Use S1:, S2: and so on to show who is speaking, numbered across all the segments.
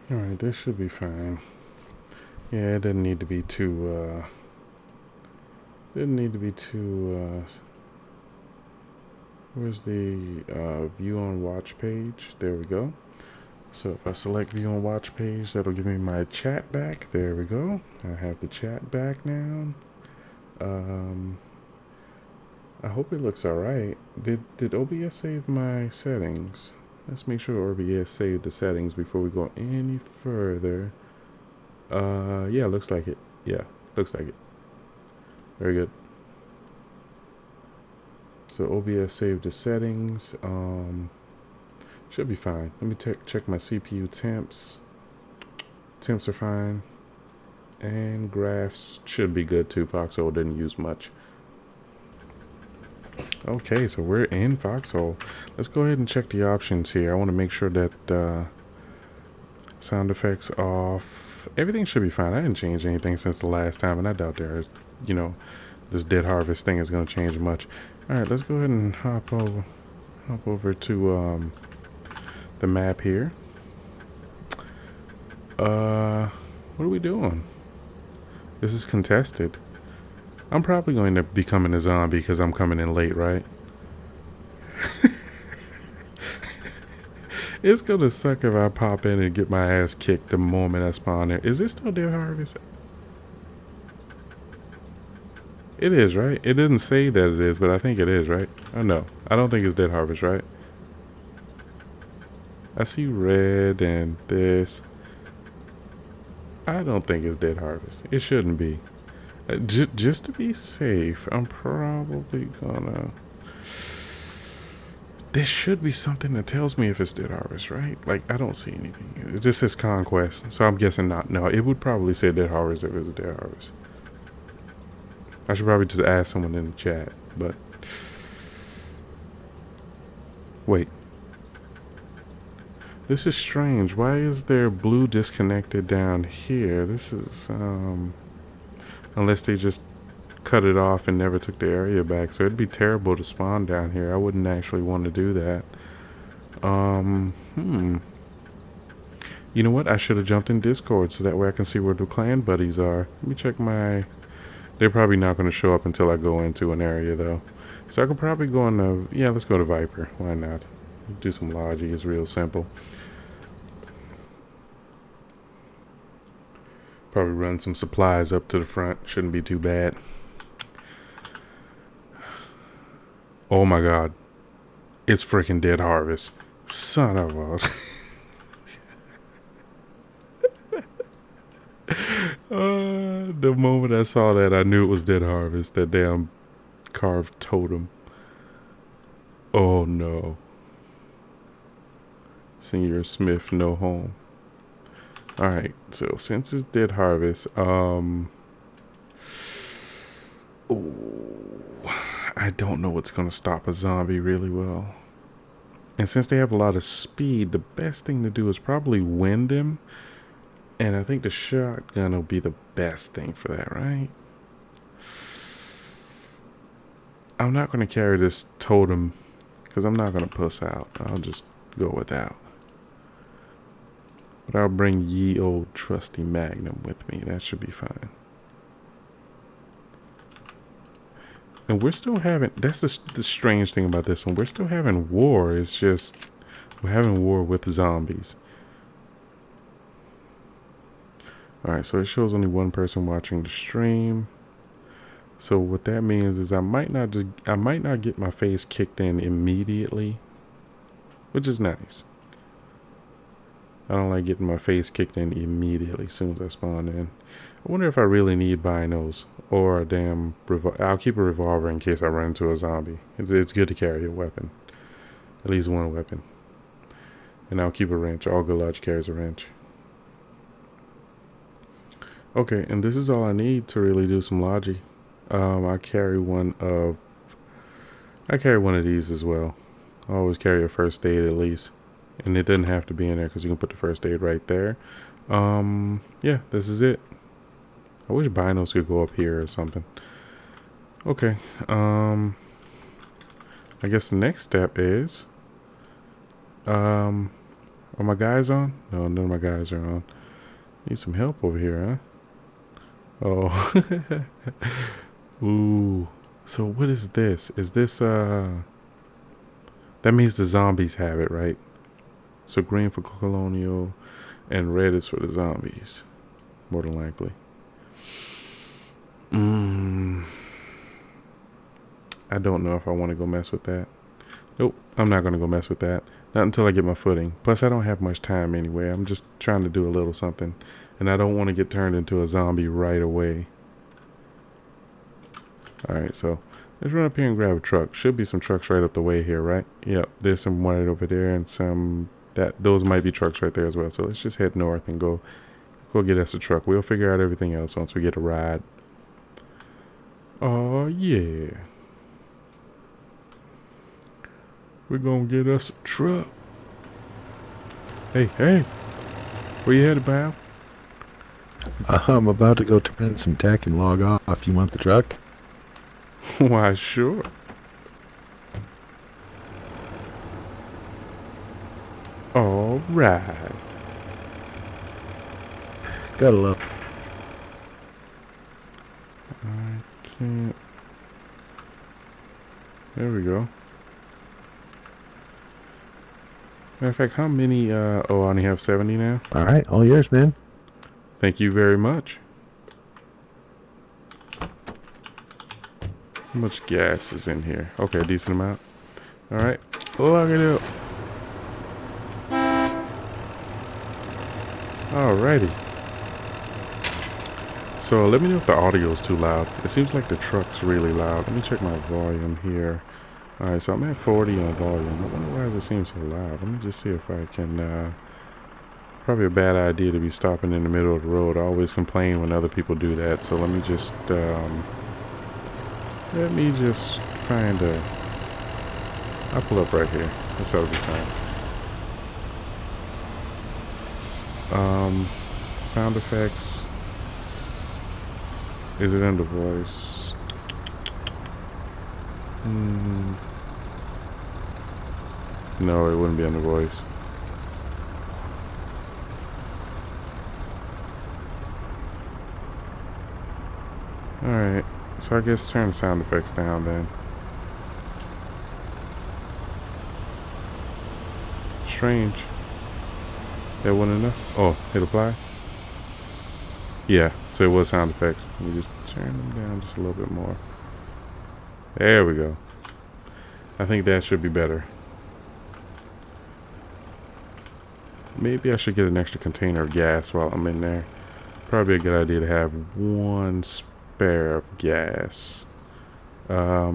S1: Alright, this should be fine. Yeah, it didn't need to be too, where's the, view on watch page? There we go. So if I select view on watch page, that'll give me my chat back. There we go. I have the chat back now. I hope it looks alright. Did OBS save my settings? Let's make sure OBS saved the settings before we go any further. Yeah, looks like it. Yeah, looks like it. Very good. So OBS saved the settings. Should be fine. Let me check my CPU temps. Temps are fine. And graphs should be good too. Foxhole didn't use much. Okay, so we're in Foxhole. Let's go ahead and check the options here. I want to make sure that sound effects off. Everything should be fine. I didn't change anything since the last time, and I doubt there's, this Dead Harvest thing is going to change much. All right, let's go ahead and hop over to the map here. What are we doing? This is contested. I'm probably going to be coming a zombie because I'm coming in late, right? It's gonna suck if I pop in and get my ass kicked the moment I spawn there. Is this still Dead Harvest? It is, right? It didn't say that it is, but I think it is, right? Oh no, I don't think it's Dead Harvest, right? I see red and this. I don't think it's Dead Harvest. It shouldn't be. Just to be safe, I'm probably gonna... There should be something that tells me if it's Dead Harvest, right? Like, I don't see anything. It just says Conquest, so I'm guessing not. No, it would probably say Dead Harvest if it was Dead Harvest. I should probably just ask someone in the chat, but... Wait. This is strange. Why is there blue disconnected down here? This is, unless they just cut it off and never took the area back. So it'd be terrible to spawn down here. I wouldn't actually want to do that. You know what? I should have jumped in Discord so that way I can see where the clan buddies are. Let me check my... They're probably not going to show up until I go into an area, though. So I could probably go on the... Yeah, let's go to Viper. Why not? Do some logic. It's real simple. Probably run some supplies up to the front. Shouldn't be too bad. Oh my god. It's freaking Dead Harvest. Son of a... the moment I saw that, I knew it was Dead Harvest. That damn carved totem. Oh no. Senior Smith, no home. Alright, so since it's Dead Harvest, ooh, I don't know what's going to stop a zombie really well. And since they have a lot of speed, the best thing to do is probably win them. And I think the shotgun will be the best thing for that, right? I'm not going to carry this totem because I'm not going to puss out. I'll just go without. But I'll bring ye old trusty Magnum with me. That should be fine. And we're still having... That's the strange thing about this one. We're still having war. It's just... We're having war with zombies. Alright, so it shows only one person watching the stream. So what that means is I might not get my face kicked in immediately. Which is nice. I don't like getting my face kicked in immediately as soon as I spawn in. I wonder if I really need binos or a damn revolver. I'll keep a revolver in case I run into a zombie. It's good to carry a weapon. At least one weapon. And I'll keep a wrench. All good lodge carries a wrench. Okay, and this is all I need to really do some logi. I carry one of these as well. I always carry a first aid at least. And it doesn't have to be in there because you can put the first aid right there. Yeah, this is it. I wish binos could go up here or something. Okay. I guess the next step is... Are my guys on? No, none of my guys are on. Need some help over here, huh? Oh. Ooh. So what is this? Is this, that means the zombies have it, right? So green for colonial and red is for the zombies. More than likely. I don't know if I want to go mess with that. Nope, I'm not going to go mess with that. Not until I get my footing. Plus, I don't have much time anyway. I'm just trying to do a little something. And I don't want to get turned into a zombie right away. Alright, so let's run up here and grab a truck. Should be some trucks right up the way here, right? Yep, there's some right over there and some... Those might be trucks right there as well. So let's just head north and go get us a truck. We'll figure out everything else once we get a ride. Oh, yeah. We're gonna get us a truck. Hey, hey. Where you headed, pal?
S2: I'm about to go turn in some tech and log off. You want the truck?
S1: Why, sure. All right.
S2: Gotta love.
S1: I can't. There we go. Matter of fact, how many, oh, I only have 70 now?
S2: Alright, all yours, man.
S1: Thank you very much. How much gas is in here? Okay, a decent amount. Alright, lock it up. Alrighty. So let me know if the audio is too loud. It seems like the truck's really loud. Let me check my volume here. Alright, so I'm at 40 on volume. I wonder why does it seem so loud. Let me just see if I can, probably a bad idea to be stopping in the middle of the road. I always complain when other people do that. So let me just find a... I'll pull up right here. This ought to be fine. Sound effects. Is it under voice? No, it wouldn't be under voice. Alright, so I guess turn the sound effects down then. Strange. That wasn't enough? Oh, hit apply? Yeah, so it was sound effects. Let me just turn them down just a little bit more. There we go. I think that should be better. Maybe I should get an extra container of gas while I'm in there. Probably a good idea to have one spare of gas. Wait a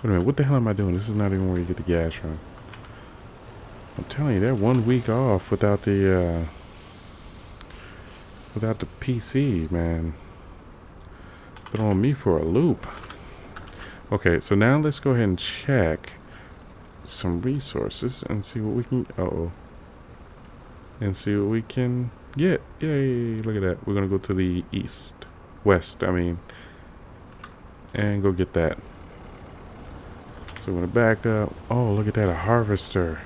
S1: minute, what the hell am I doing? This is not even where you get the gas from. I'm telling you, they're 1 week off without the PC, man. Throwing me for a loop. Okay, so now let's go ahead and check some resources and see what we can... and see what we can get. Yay, look at that. We're gonna go to the west, I mean, and go get that. So we're gonna back up. Oh, look at that, a harvester.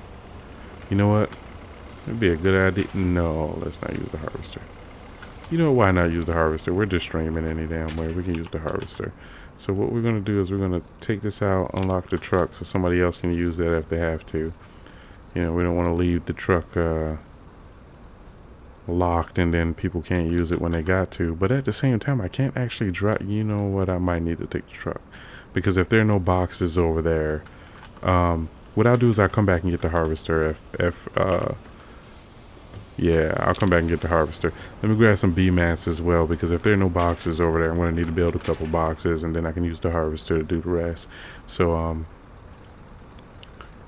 S1: You know what? It'd be a good idea. No, let's not use the harvester. You know, why not use the harvester? We're just streaming any damn way. We can use the harvester. So what we're going to do is we're going to take this out, unlock the truck so somebody else can use that if they have to. You know, we don't want to leave the truck locked and then people can't use it when they got to. But at the same time, I can't actually drive. You know what? I might need to take the truck. Because if there are no boxes over there, what I'll do is I'll come back and get the harvester yeah, I'll come back and get the harvester. Let me grab some bee mats as well, because if there are no boxes over there, I'm going to need to build a couple boxes, and then I can use the harvester to do the rest. So,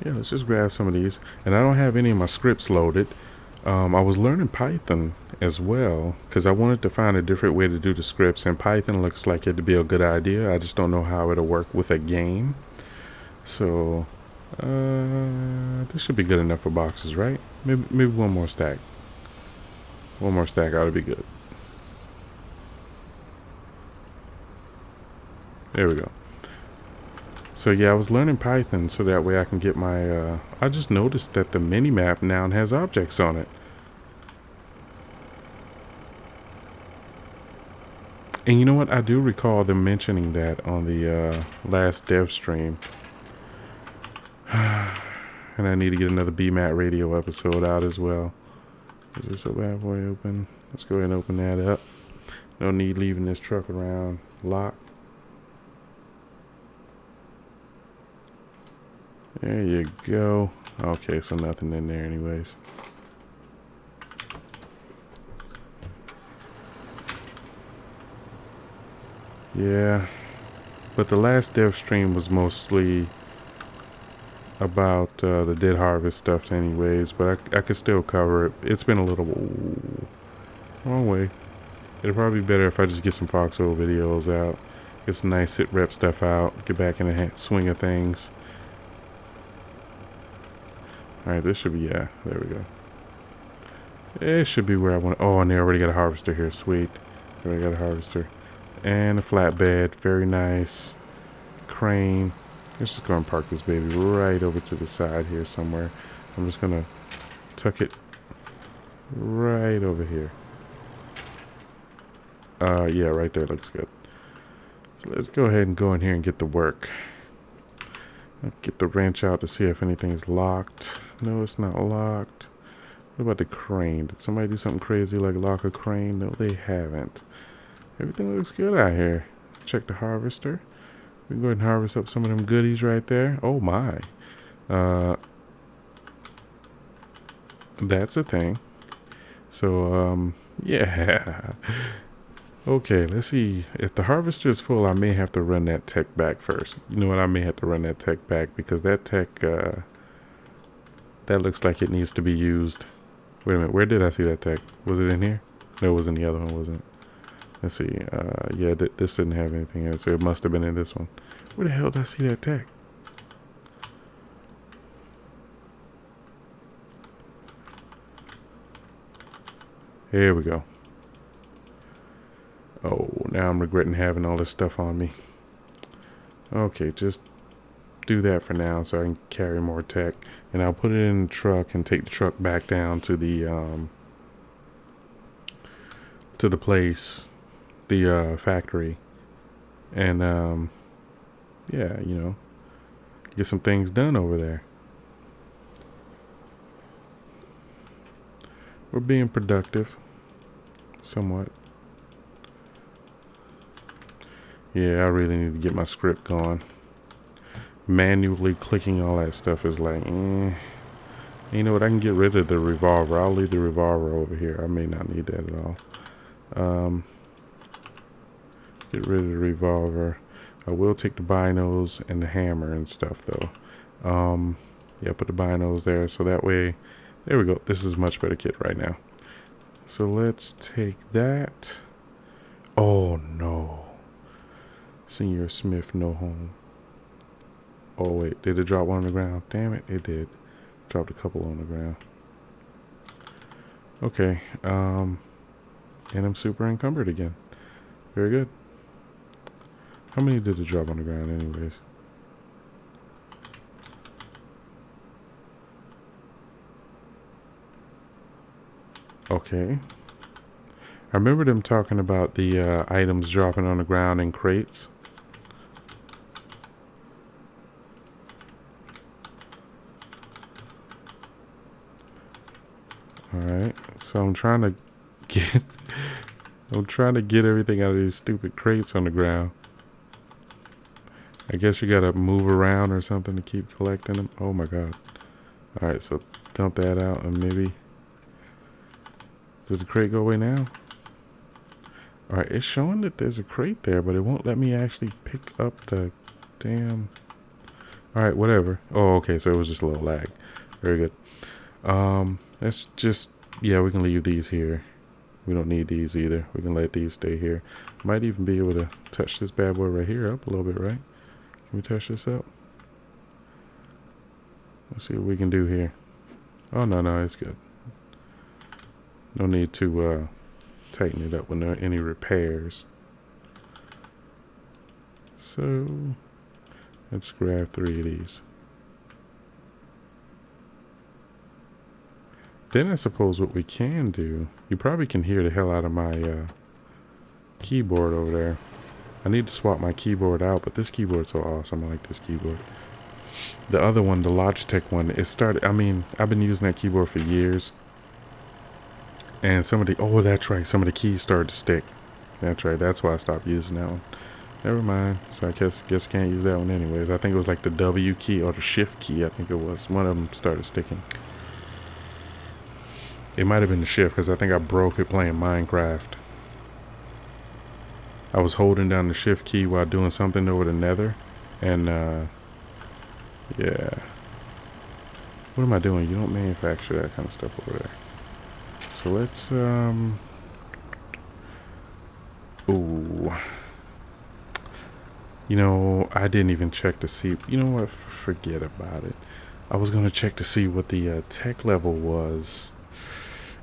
S1: yeah, let's just grab some of these. And I don't have any of my scripts loaded. I was learning Python as well, because I wanted to find a different way to do the scripts, and Python looks like it'd be a good idea. I just don't know how it'll work with a game. So, this should be good enough for boxes, right? Maybe one more stack. One more stack ought to be good. There we go. So yeah, I was learning Python so that way I can get my, I just noticed that the mini-map now has objects on it. And you know what? I do recall them mentioning that on the last dev stream. And I need to get another BMAT radio episode out as well. Is this a bad boy open? Let's go ahead and open that up. No need leaving this truck around locked. There you go. Okay, so nothing in there anyways. Yeah. But the last dev stream was mostly about the Dead Harvest stuff anyways, but I could still cover it. It's been a little... Ooh, wrong way. It'll probably be better if I just get some Foxhole videos out. Get some nice sit rep stuff out. Get back in the swing of things. Alright, this should be... Yeah, there we go. It should be where I want... Oh, and they already got a harvester here. Sweet. They already got a harvester. And a flatbed. Very nice. Crane. Let's just go and park this baby right over to the side here somewhere. I'm just going to tuck it right over here. Yeah, right there looks good. So let's go ahead and go in here and get to work. I'll get the wrench out to see if anything's locked. No, it's not locked. What about the crane? Did somebody do something crazy like lock a crane? No, they haven't. Everything looks good out here. Check the harvester. We can go ahead and harvest up some of them goodies right there. Oh my. That's a thing. So, yeah. Okay, let's see. If the harvester is full, I may have to run that tech back first. You know what? I may have to run that tech back because that tech, that looks like it needs to be used. Wait a minute. Where did I see that tech? Was it in here? No, it was in the other one, wasn't it? Let's see. Yeah, this didn't have anything in it, so it must have been in this one. Where the hell did I see that tech? Here we go. Oh, now I'm regretting having all this stuff on me. Okay, just do that for now so I can carry more tech. And I'll put it in the truck and take the truck back down to the place, the factory. And yeah, you know, get some things done over there. We're being productive, somewhat. Yeah, I really need to get my script going. Manually clicking all that stuff is like, You know what? I can get rid of the revolver. I'll leave the revolver over here. I may not need that at all. Get rid of the revolver. I will take the binos and the hammer and stuff, though. Yeah, put the binos there. So that way, there we go. This is a much better kit right now. So let's take that. Oh, no. Senior Smith, no home. Oh, wait. Did it drop one on the ground? Damn it. It did. Dropped a couple on the ground. Okay. And I'm super encumbered again. Very good. How many did it drop on the ground anyways? Okay. I remember them talking about the items dropping on the ground in crates. Alright, so I'm trying to get everything out of these stupid crates on the ground. I guess you gotta move around or something to keep collecting them. Oh my god. Alright, so dump that out and maybe... Does the crate go away now? Alright, it's showing that there's a crate there, but it won't let me actually pick up the damn... Alright, whatever. Oh, okay, so it was just a little lag. Very good. Let's just... Yeah, we can leave these here. We don't need these either. We can let these stay here. Might even be able to touch this bad boy right here up a little bit, right? Can we touch this up? Let's see what we can do here. Oh, no, it's good. No need to tighten it up with any repairs. So, Let's grab 3 of these. Then I suppose what we can do, you probably can hear the hell out of my keyboard over there. I need to swap my keyboard out, but this keyboard's so awesome. I like this keyboard. The other one, the Logitech one, it started, I mean, I've been using that keyboard for years. And some of the, oh, that's right, some of the keys started to stick. That's right, that's why I stopped using that one. Never mind. So I guess I can't use that one anyways. I think it was like the W key or the shift key, I think it was. One of them started sticking. It might have been the shift because I think I broke it playing Minecraft. I was holding down the shift key while doing something over the nether. And, yeah. What am I doing? You don't manufacture that kind of stuff over there. So let's, ooh. You know, I didn't even check to see. You know what? Forget about it. I was going to check to see what the tech level was.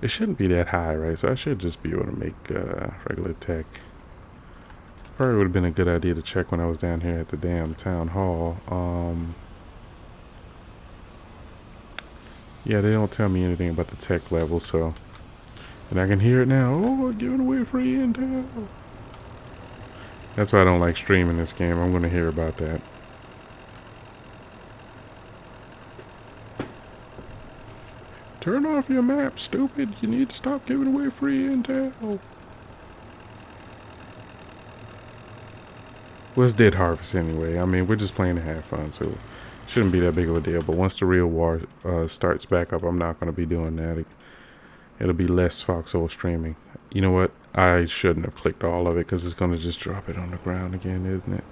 S1: It shouldn't be that high, right? So I should just be able to make regular tech. Probably would have been a good idea to check when I was down here at the damn town hall. Yeah, they don't tell me anything about the tech level, so. And I can hear it now. Oh, we're giving away free intel. That's why I don't like streaming this game. I'm going to hear about that. Turn off your map, stupid. You need to stop giving away free intel. Well, it's Dead Harvest anyway. I mean, we're just playing to have fun, so it shouldn't be that big of a deal. But once the real war starts back up, I'm not going to be doing that. It'll be less Foxhole streaming. You know what? I shouldn't have clicked all of it because it's going to just drop it on the ground again, isn't it?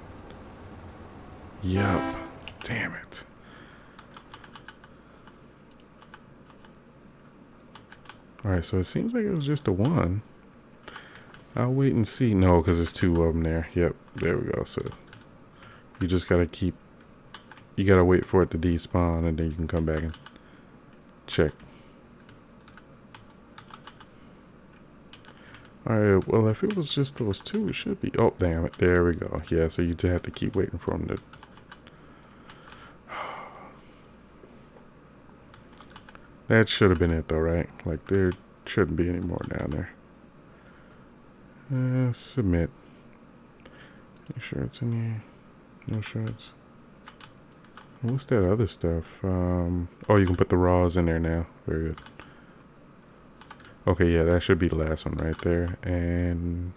S1: Yup. Damn it. Alright, so it seems like it was just a 1. I'll wait and see. No, because there's 2 of them there. Yep, there we go. So you just got to keep... You got to wait for it to despawn and then you can come back and check. Alright, well, if it was just those 2, it should be... Oh, damn it. There we go. Yeah, so you just have to keep waiting for them to... That should have been it, though, right? Like, there shouldn't be any more down there. Submit. Make sure it's in here. No shots. What's that other stuff? Oh, you can put the raws in there now. Very good. Okay, yeah, that should be the last one right there. And...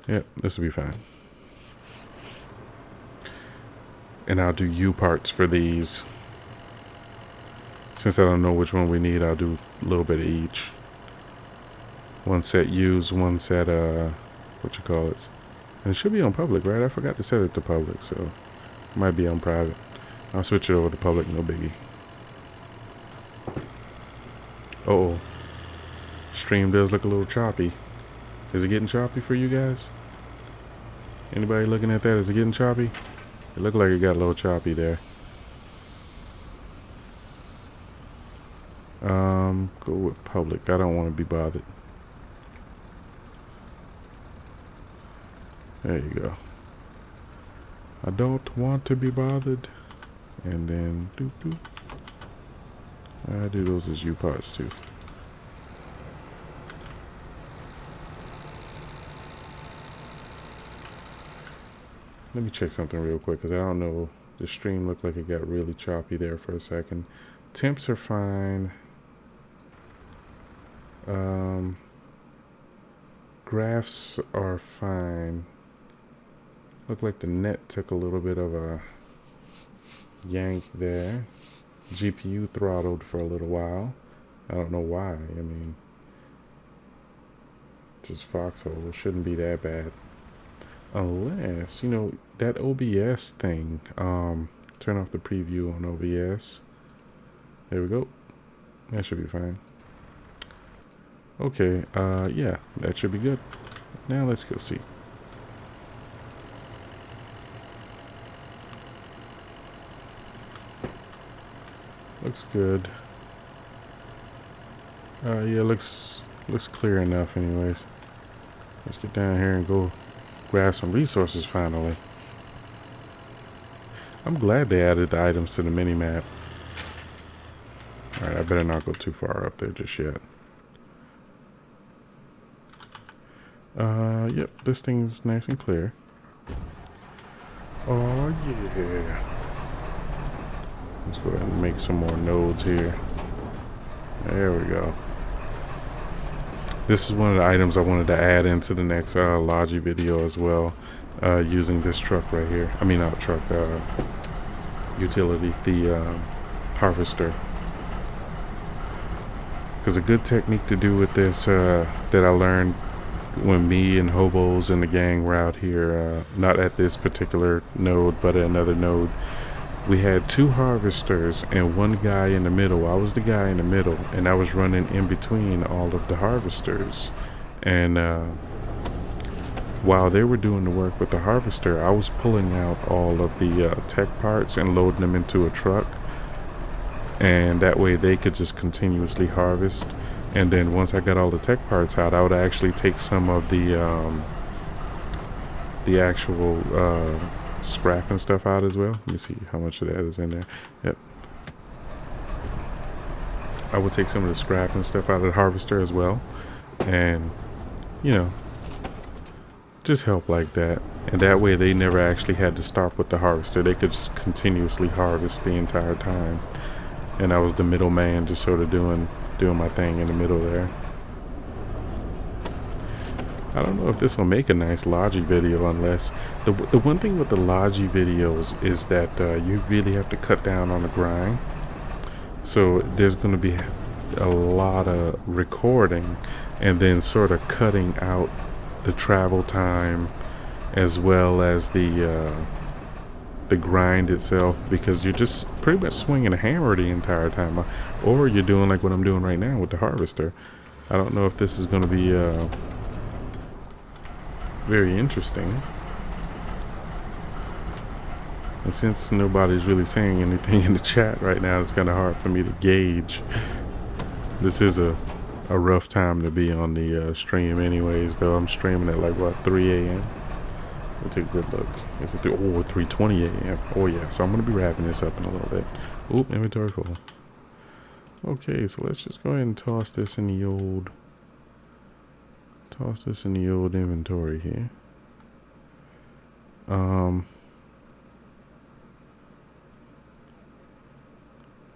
S1: Yep, this will be fine. And I'll do U parts for these. Since I don't know which one we need, I'll do a little bit of each. One set U's, one set, what you call it. And it should be on public, right? I forgot to set it to public, so it might be on private. I'll switch it over to public, no biggie. Uh-oh. Stream does look a little choppy. Is it getting choppy for you guys? Anybody looking at that? Is it getting choppy? It looked like it got a little choppy there. Go with public. I don't want to be bothered. There you go. I don't want to be bothered. And then doop doop. I do those as U parts too. Let me check something real quick because I don't know. The stream looked like it got really choppy there for a second. Temps are fine. Graphs are fine. Looked like the net took a little bit of a yank there. GPU throttled for a little while. I don't know why. I mean, just Foxhole. It shouldn't be that bad. Unless, you know, that OBS thing. Turn off the preview on OBS. There we go. That should be fine. Okay, yeah, that should be good. Now let's go see. Looks good. Yeah, looks clear enough anyways. Let's get down here and go grab some resources finally. I'm glad they added the items to the mini-map. Alright, I better not go too far up there just yet. Yep, this thing's nice and clear. Oh, yeah. Let's go ahead and make some more nodes here. There we go. This is one of the items I wanted to add into the next Logi video as well, using this truck right here. I mean, not truck, utility, the harvester. Because a good technique to do with this that I learned when me and hobos and the gang were out here, not at this particular node, but at another node, we had two harvesters and one guy in the middle. I was the guy in the middle, and I was running in between all of the harvesters. And while they were doing the work with the harvester, I was pulling out all of the tech parts and loading them into a truck. And that way they could just continuously harvest. And then once I got all the tech parts out, I would actually take some of the actual scrap and stuff out as well. Let me see how much of that is in there. Yep. I would take some of the scrap and stuff out of the harvester as well. And, you know, just help like that. And that way they never actually had to stop with the harvester. They could just continuously harvest the entire time. And I was the middleman, just sort of doing my thing in the middle there. I don't know if this will make a nice Logi video, unless the one thing with the Logi videos is that you really have to cut down on the grind. So there's going to be a lot of recording and then sort of cutting out the travel time as well as the grind itself, because you're just pretty much swinging a hammer the entire time, or you're doing like what I'm doing right now with the harvester. I don't know if this is going to be very interesting, and since nobody's really saying anything in the chat right now, it's kind of hard for me to gauge. This is a rough time to be on the stream anyways, though. I'm streaming at like what, 3 a.m. We'll take a good look. Is it 3:20 a.m. Oh yeah, so I'm gonna be wrapping this up in a little bit. Oop, inventory full. Okay, so let's just go ahead and toss this in the old inventory here.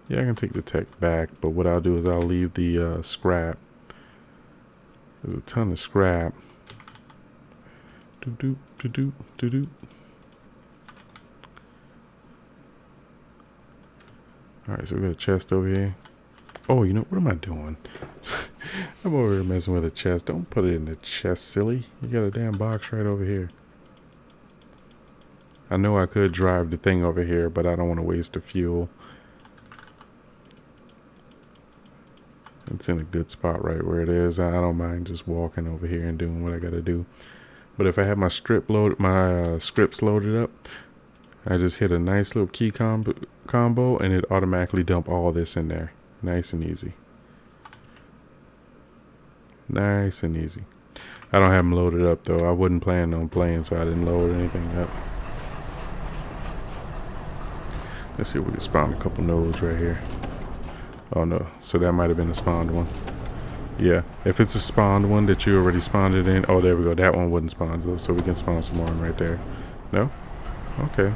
S1: Yeah, I can take the tech back, but what I'll do is I'll leave the scrap. There's a ton of scrap. Alright, so we got a chest over here. Oh, you know, what am I doing? I'm over here messing with a chest. Don't put it in the chest, silly. You got a damn box right over here. I know I could drive the thing over here, but I don't want to waste the fuel. It's in a good spot right where it is. I don't mind just walking over here and doing what I gotta do. But if I have my scripts loaded up, I just hit a nice little key combo and it automatically dump all this in there. Nice and easy. Nice and easy. I don't have them loaded up though. I wasn't planning on playing, so I didn't load anything up. Let's see if we can spawn a couple nodes right here. Oh no, so that might have been a spawned one. Yeah, if it's a spawned one that you already spawned it in. Oh, there we go. That one wouldn't spawn, so we can spawn some more right there. No? Okay.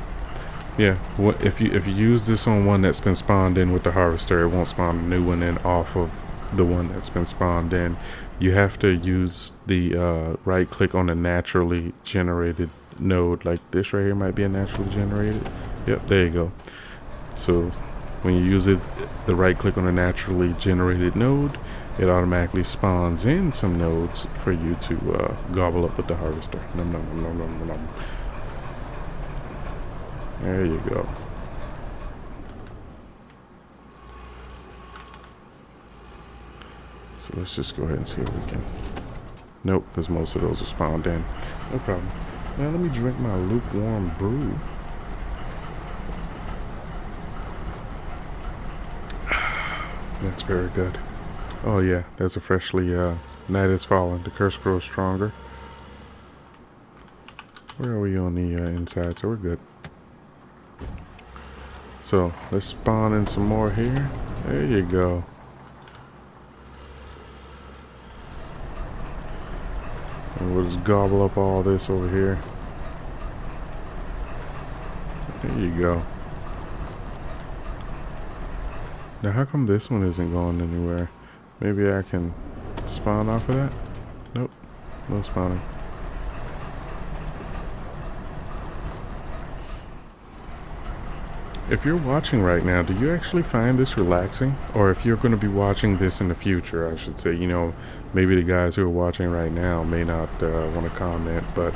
S1: Yeah, if you use this on one that's been spawned in with the harvester, it won't spawn a new one in off of the one that's been spawned in. You have to use the right click on a naturally generated node. Like this right here might be a naturally generated. Yep, there you go. So when you use it, the right click on a naturally generated node, it automatically spawns in some nodes for you to gobble up with the harvester. Nom, nom, nom, nom, nom, nom. There you go. So let's just go ahead and see if we can. Nope, because most of those are spawned in. No problem. Now let me drink my lukewarm brew. That's very good. Oh yeah, there's a freshly night has fallen. The curse grows stronger. Where are we on the inside? So we're good. So let's spawn in some more here. There you go. And we'll just gobble up all this over here. There you go. Now how come this one isn't going anywhere? Maybe I can spawn off of that? Nope. No spawning. If you're watching right now, do you actually find this relaxing? Or if you're going to be watching this in the future, I should say, you know, maybe the guys who are watching right now may not want to comment, but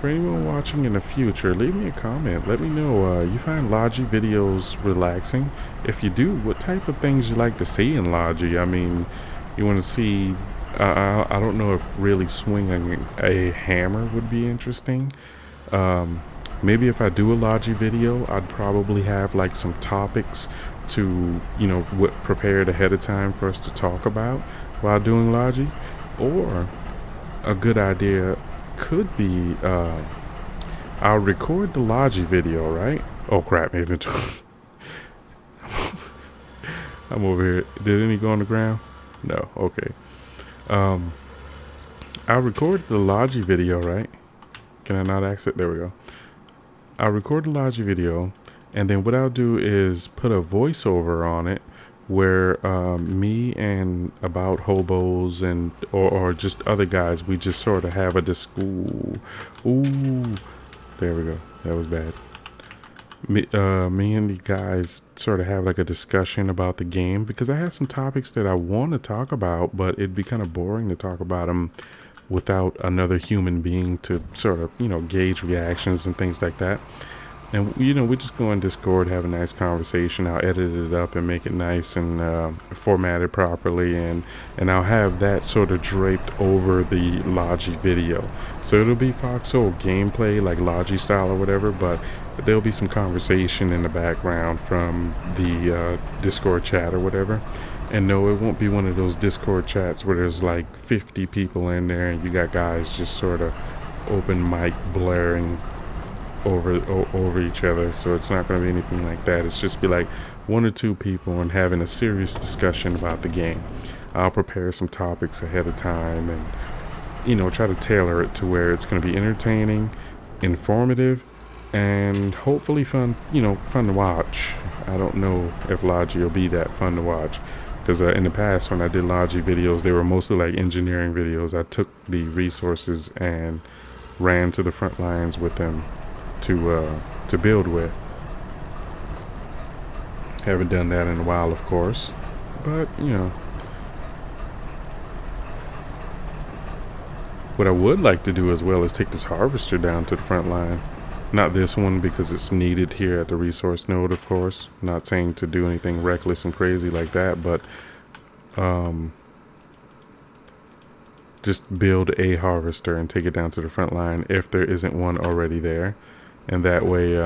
S1: for anyone watching in the future, leave me a comment. Let me know, you find Logi videos relaxing? If you do, what type of things you like to see in Logi? I mean, you want to see, I don't know if really swinging a hammer would be interesting. Maybe if I do a Logi video, I'd probably have like some topics to, you know, prepared ahead of time for us to talk about while doing Logi. Or a good idea could be, I'll record the Logi video, right? Oh crap, inventory. I'm over here. Did any go on the ground? No, okay. I'll record the Logi video, right? Can I not exit? There we go. I'll record the Logi video, and then what I'll do is put a voiceover on it where me and about hobos and or just other guys, we just sort of have a ooh, there we go. That was bad. Me and the guys sort of have like a discussion about the game, because I have some topics that I want to talk about, but it'd be kind of boring to talk about them without another human being to sort of, you know, gauge reactions and things like that. And, you know, we just go on Discord, have a nice conversation. I'll edit it up and make it nice and formatted properly. And I'll have that sort of draped over the Logi video. So it'll be Foxhole gameplay, like Logi style or whatever, but there'll be some conversation in the background from the Discord chat or whatever. And no, it won't be one of those Discord chats where there's like 50 people in there and you got guys just sort of open mic blaring over each other. So it's not going to be anything like that. It's just be like one or two people and having a serious discussion about the game. I'll prepare some topics ahead of time and, you know, try to tailor it to where it's going to be entertaining, informative, and hopefully fun, you know, fun to watch. I don't know if Logi will be that fun to watch. Because in the past, when I did Logi videos, they were mostly like engineering videos. I took the resources and ran to the front lines with them to build with. Haven't done that in a while, of course. But, you know. What I would like to do as well is take this harvester down to the front line. Not this one, because it's needed here at the resource node, of course. Not saying to do anything reckless and crazy like that, but just build a harvester and take it down to the front line if there isn't one already there. And that way,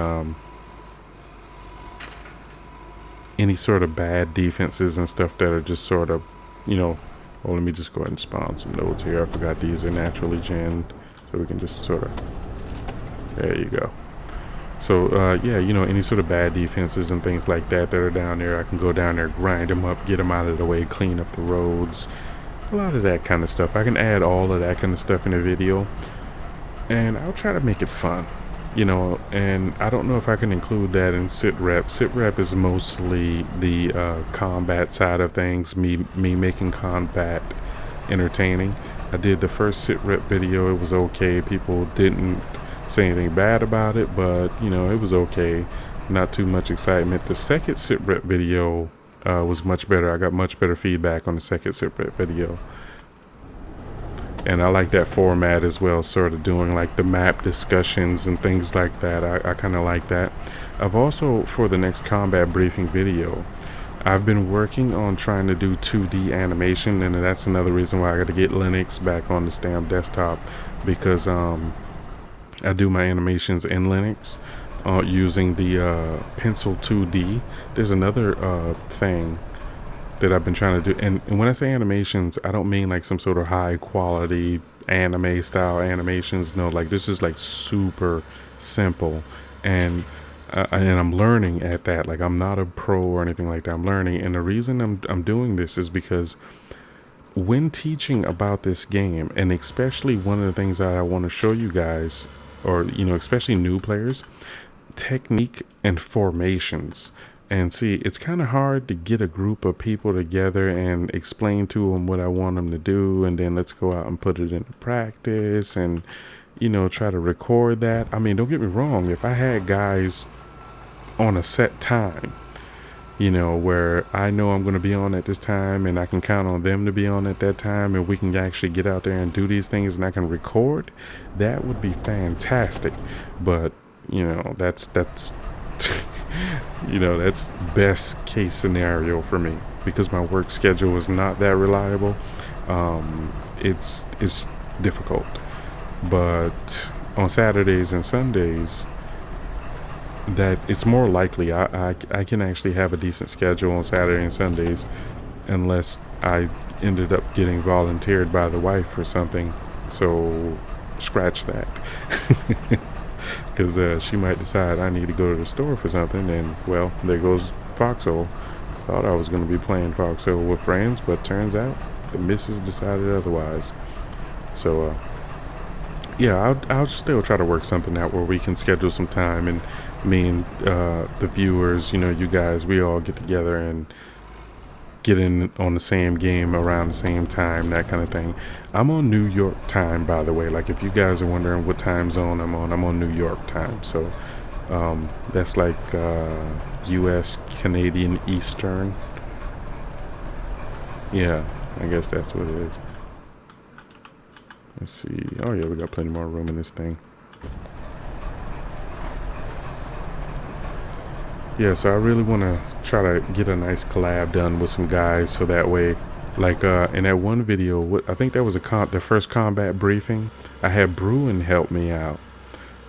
S1: any sort of bad defenses and stuff that are just sort of, you know, well, let me just go ahead and spawn some nodes here. I forgot these are naturally genned, so we can just sort of, there you go. So, yeah, you know, any sort of bad defenses and things like that that are down there, I can go down there, grind them up, get them out of the way, clean up the roads, a lot of that kind of stuff. I can add all of that kind of stuff in a video, and I'll try to make it fun, you know, and I don't know if I can include that in sitrep. Sitrep is mostly the combat side of things, me making combat entertaining. I did the first sitrep video, it was okay. People didn't say anything bad about it, but you know, it was okay. Not too much excitement. The second sitrep video was much better. I got much better feedback on the second sitrep video, and I like that format as well, sort of doing like the map discussions and things like that. I kind of like that. I've also, for the next combat briefing video, I've been working on trying to do 2D animation, and that's another reason why I got to get Linux back on this damn desktop, because I do my animations in Linux using the Pencil 2D. There's another thing that I've been trying to do, and when I say animations, I don't mean like some sort of high quality anime style animations. No, like this is like super simple, and and I'm learning at that. Like, I'm not a pro or anything like that. I'm learning, and the reason I'm doing this is because when teaching about this game, and especially one of the things that I want to show you guys, or especially new players, technique and formations. And see, it's kind of hard to get a group of people together and explain to them what I want them to do, and then let's go out and put it into practice and try to record that. I mean, don't get me wrong, if I had guys on a set time, where I know I'm going to be on at this time and I can count on them to be on at that time, and we can actually get out there and do these things and I can record, that would be fantastic. But that's that's best case scenario for me, because my work schedule is not that reliable. It's difficult. But on Saturdays and Sundays, that it's more likely I can actually have a decent schedule on Saturday and Sundays, unless I ended up getting volunteered by the wife or something. So scratch that. Because she might decide I need to go to the store for something, and well, there goes Foxhole. Thought I was going to be playing Foxhole with friends, but turns out the missus decided otherwise. So yeah, I'll still try to work something out where we can schedule some time, and me and the viewers, you guys, we all get together and get in on the same game around the same time, that kind of thing. I'm on New York time, by the way. Like, if you guys are wondering what time zone I'm on New York time. So that's like US Canadian Eastern. Yeah, I guess that's what it is. Let's see. Oh yeah, we got plenty more room in this thing. Yeah, so I really want to try to get a nice collab done with some guys, so that way, like in that one video, I think that was the first combat briefing, I had Bruin help me out,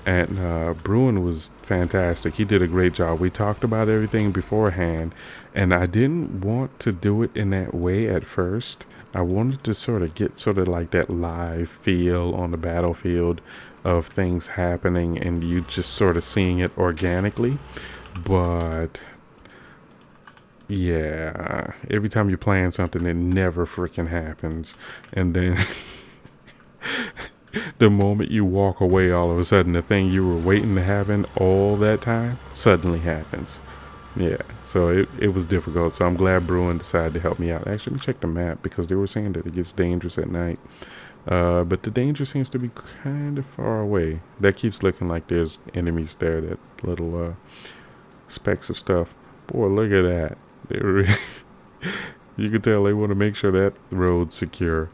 S1: and Bruin was fantastic. He did a great job. We talked about everything beforehand, and I didn't want to do it in that way at first. I wanted to sort of get like that live feel on the battlefield of things happening, and you just sort of seeing it organically. But yeah, every time you're playing something, it never freaking happens. And then the moment you walk away, all of a sudden the thing you were waiting to happen all that time suddenly happens. Yeah, so it was difficult. So I'm glad Bruin decided to help me out. Actually, let me check the map, because they were saying that it gets dangerous at night. But the danger seems to be kind of far away. That keeps looking like there's enemies there, that little specks of stuff. Boy, look at that. You can tell they want to make sure that road's secure.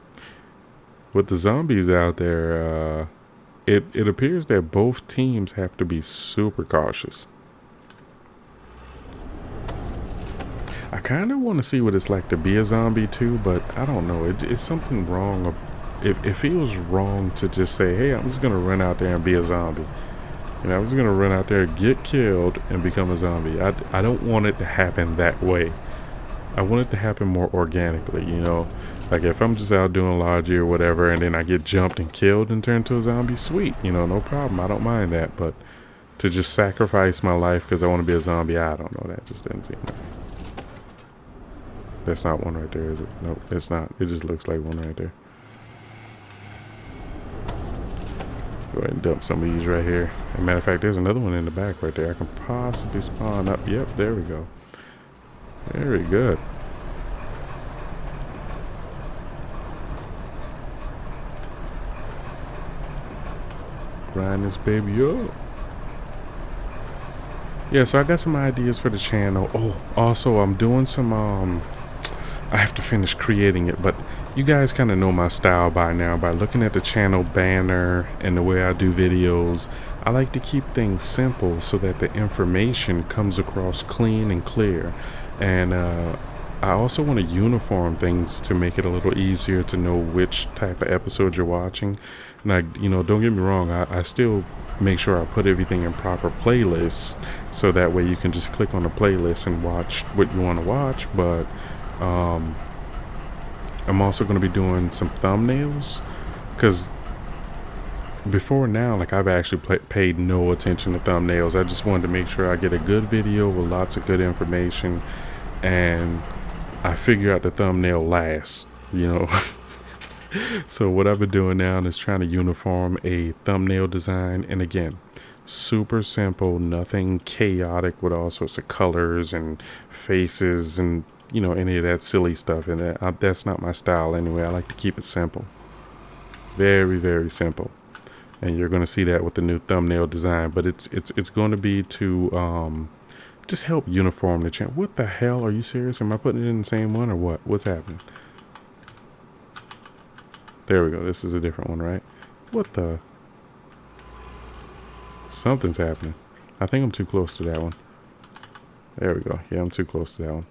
S1: With the zombies out there, it appears that both teams have to be super cautious. I kind of want to see what it's like to be a zombie too, but I don't know. It's something wrong. It feels wrong to just say, hey, I'm just going to run out there and be a zombie. I'm just going to run out there, get killed, and become a zombie. I don't want it to happen that way. I want it to happen more organically, Like, if I'm just out doing logi or whatever, and then I get jumped and killed and turned into a zombie, sweet, no problem. I don't mind that. But to just sacrifice my life because I want to be a zombie, I don't know. That just doesn't seem right. That's not one right there, is it? Nope, it's not. It just looks like one right there. Go ahead and dump some of these right here. As a matter of fact, there's another one in the back right there. I can possibly spawn up. Yep, there we go. Very good. Grind this baby up. Yeah, so I got some ideas for the channel. Oh, also I'm doing some I have to finish creating it, but you guys kind of know my style by now. By looking at the channel banner and the way I do videos, I like to keep things simple so that the information comes across clean and clear. And I also want to uniform things to make it a little easier to know which type of episode you're watching. And don't get me wrong, I still make sure I put everything in proper playlists, so that way you can just click on the playlist and watch what you want to watch. But I'm also going to be doing some thumbnails, because before now, like I've actually paid no attention to thumbnails. I just wanted to make sure I get a good video with lots of good information, and I figure out the thumbnail last, you know. So what I've been doing now is trying to uniform a thumbnail design, and again, super simple, nothing chaotic with all sorts of colors and faces and, you know, any of that silly stuff. And that's not my style anyway. I like to keep it simple, very, very simple. And you're going to see that with the new thumbnail design, but it's going to be to just help uniform the channel. What the hell? Are you serious? Am I putting it in the same one or what? What's happening? There we go. This is a different one, right? What the? Something's happening. I think I'm too close to that one. There we go. Yeah, I'm too close to that one.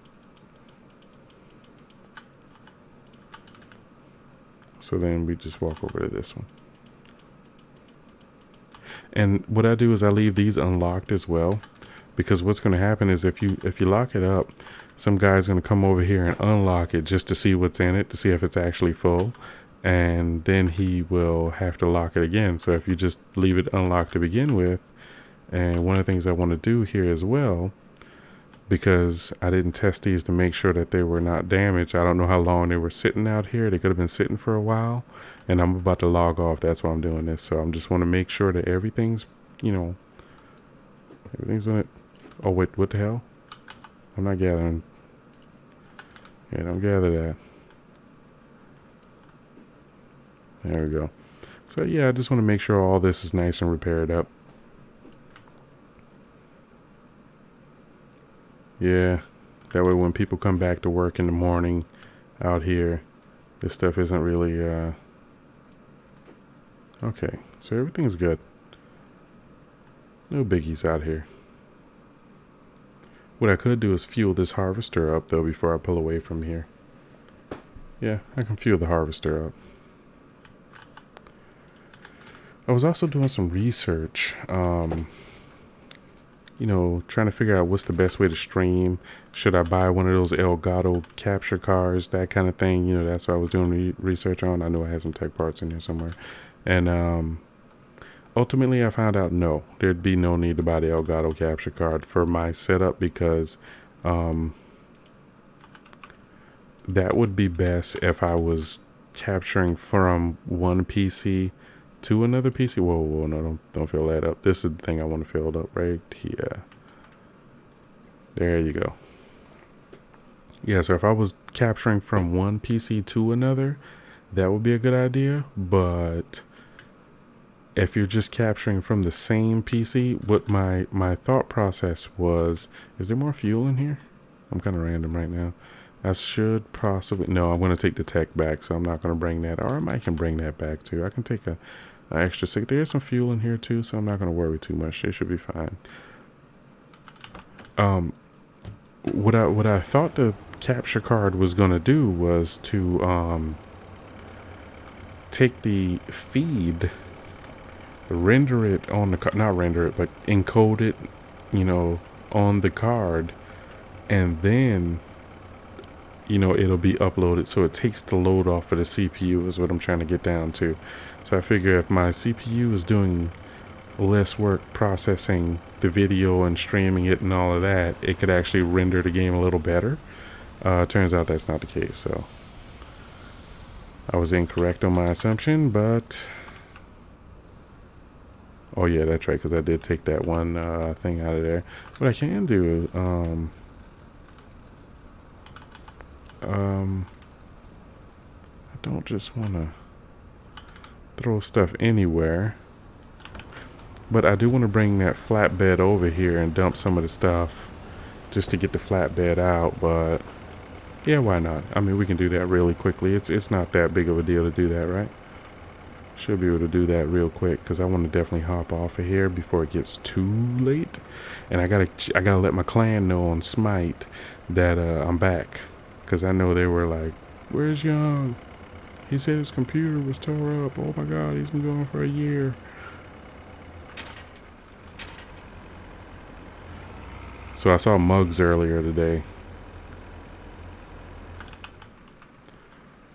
S1: So then we just walk over to this one. And what I do is I leave these unlocked as well, because what's going to happen is if you lock it up, some guy's going to come over here and unlock it just to see what's in it, to see if it's actually full, and then he will have to lock it again. So if you just leave it unlocked to begin with, and one of the things I want to do here as well, because I didn't test these to make sure that they were not damaged. I don't know how long they were sitting out here. They could have been sitting for a while, and I'm about to log off. That's why I'm doing this. So I'm just want to make sure that everything's, you know, everything's on it. Oh, wait, what the hell? I'm not gathering. Yeah, don't gather that. There we go. So yeah, I just want to make sure all this is nice and repaired up. Yeah, that way when people come back to work in the morning out here, this stuff isn't really, okay, so everything's good. No biggies out here. What I could do is fuel this harvester up, though, before I pull away from here. Yeah, I can fuel the harvester up. I was also doing some research, you know, trying to figure out what's the best way to stream. Should I buy one of those Elgato capture cards, that kind of thing? You know, that's what I was doing research on. I know I had some tech parts in here somewhere. And ultimately, I found out no, there'd be no need to buy the Elgato capture card for my setup, because that would be best if I was capturing from one PC to another PC. Whoa, no, don't fill that up. This is the thing I want to fill up right here. There you go. Yeah, so if I was capturing from one PC to another, that would be a good idea. But if you're just capturing from the same PC, what my thought process was, is there more fuel in here? I'm kind of random right now. I should possibly, no, I'm going to take the tech back, so I'm not going to bring that. Or I might can bring that back too. I can take a extra six. There's some fuel in here too, so I'm not going to worry too much. It should be fine. What I thought the capture card was going to do was to take the feed, render it on the card, not render it, but encode it, you know, on the card, and then, you know, it'll be uploaded, so it takes the load off of the CPU is what I'm trying to get down to. So I figure if my CPU is doing less work processing the video and streaming it and all of that, it could actually render the game a little better. Turns out that's not the case, so I was incorrect on my assumption, but oh yeah, that's right, because I did take that one thing out of there. What I can do, I don't just want to throw stuff anywhere, but I do want to bring that flatbed over here and dump some of the stuff just to get the flatbed out. But yeah, why not? I mean, we can do that really quickly. It's not that big of a deal to do that, right? Should be able to do that real quick, because I want to definitely hop off of here before it gets too late. And I gotta let my clan know on Smite that I'm back, because I know they were like, "Where's Young? He said his computer was tore up. Oh my God, he's been gone for a year." So I saw Muggs earlier today.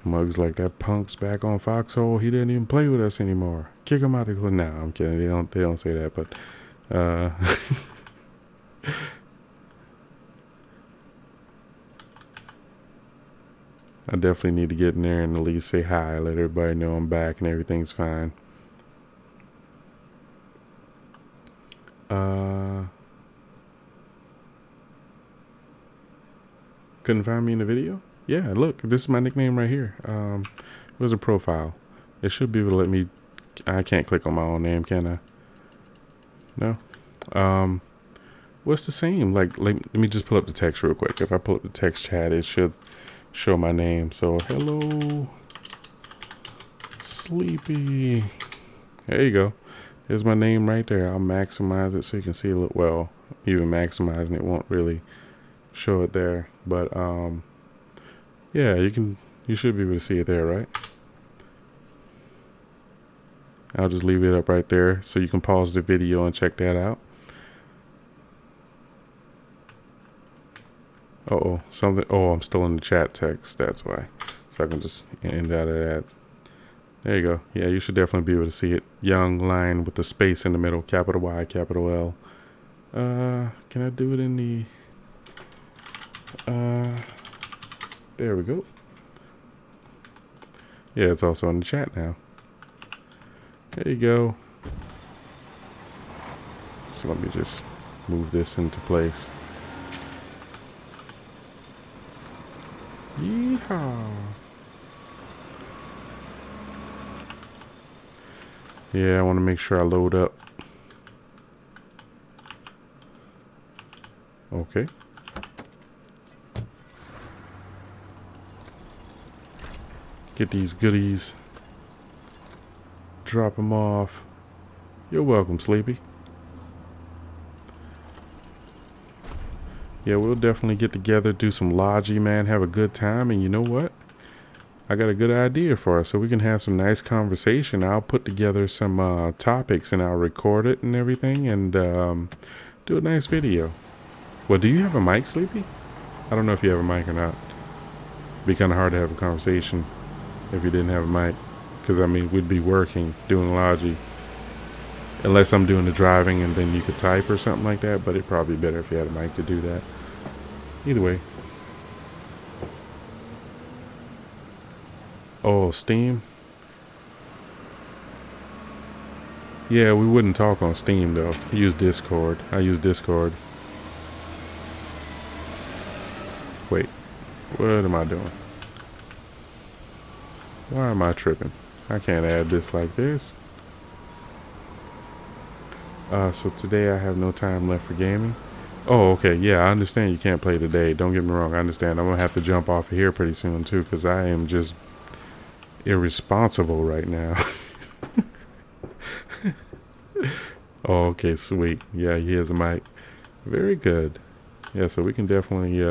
S1: Mug's like, that punk's back on Foxhole. He didn't even play with us anymore. Kick him out of the club. Nah, I'm kidding. They don't say that, but I definitely need to get in there and at least say hi, let everybody know I'm back and everything's fine. Couldn't find me in the video? Yeah, look, this is my nickname right here. Where's the profile? It should be able to let me. I can't click on my own name, can I? No. What's the same? Like, let me just pull up the text real quick. If I pull up the text chat, it should show my name. So, hello, Sleepy. There you go. There's my name right there. I'll maximize it so you can see it. Well, even maximizing it won't really show it there. But, yeah, you should be able to see it there, right? I'll just leave it up right there so you can pause the video and check that out. Something. Oh, I'm still in the chat text. That's why. So I can just end out of that. There you go. Yeah, you should definitely be able to see it. Young line with the space in the middle. Capital Y, capital L. Can I do it in the... There we go. Yeah, it's also in the chat now. There you go. So let me just move this into place. Yeehaw. Yeah, I want to make sure I load up. Okay. Get these goodies. Drop them off. You're welcome, Sleepy. Yeah, we'll definitely get together, do some logi, man, have a good time. And you know what? I got a good idea for us, so we can have some nice conversation. I'll put together some topics and I'll record it and everything and do a nice video. Well, do you have a mic, Sleepy? I don't know if you have a mic or not. It'd be kind of hard to have a conversation if you didn't have a mic. Because, I mean, we'd be working, doing logi. Unless I'm doing the driving and then you could type or something like that. But it'd probably be better if you had a mic to do that. Either way. Oh, Steam? Yeah, we wouldn't talk on Steam, though. Use Discord. I use Discord. Wait. What am I doing? Why am I tripping? I can't add this like this. So today I have no time left for gaming. Oh, okay. Yeah, I understand you can't play today. Don't get me wrong. I understand. I'm going to have to jump off of here pretty soon, too, because I am just irresponsible right now. Oh, okay. Sweet. Yeah, he has a mic. Very good. Yeah, so we can definitely,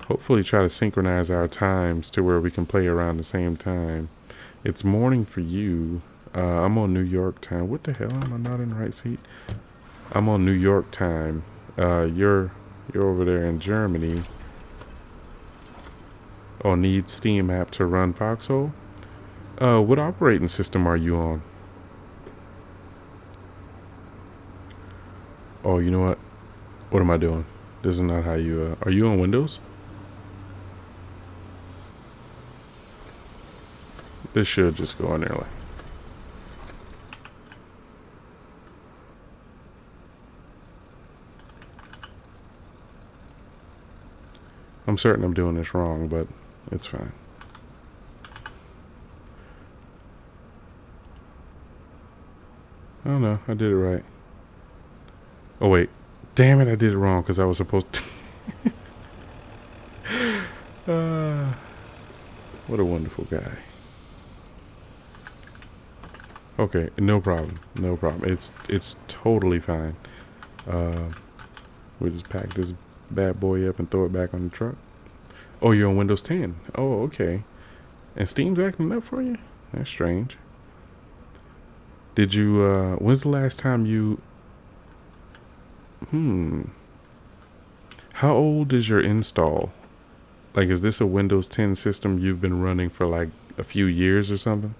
S1: hopefully try to synchronize our times to where we can play around the same time. It's morning for you. I'm on New York time. What the hell? Am I not in the right seat? I'm on New York time. You're over there in Germany. Oh, need Steam app to run Foxhole? What operating system are you on? Oh, you know what? What am I doing? This is not how you, are you on Windows? This should just go in there like. I'm certain I'm doing this wrong, but it's fine. Oh no, I did it right. Oh wait, damn it, I did it wrong because I was supposed to. What a wonderful guy. Okay, no problem, no problem. It's totally fine. We just pack this bad boy up and throw it back on the truck. Oh, you're on Windows 10. Oh, okay. And Steam's acting up for you? That's strange. Did you, when's the last time you... How old is your install? Like, is this a Windows 10 system you've been running for like a few years or something?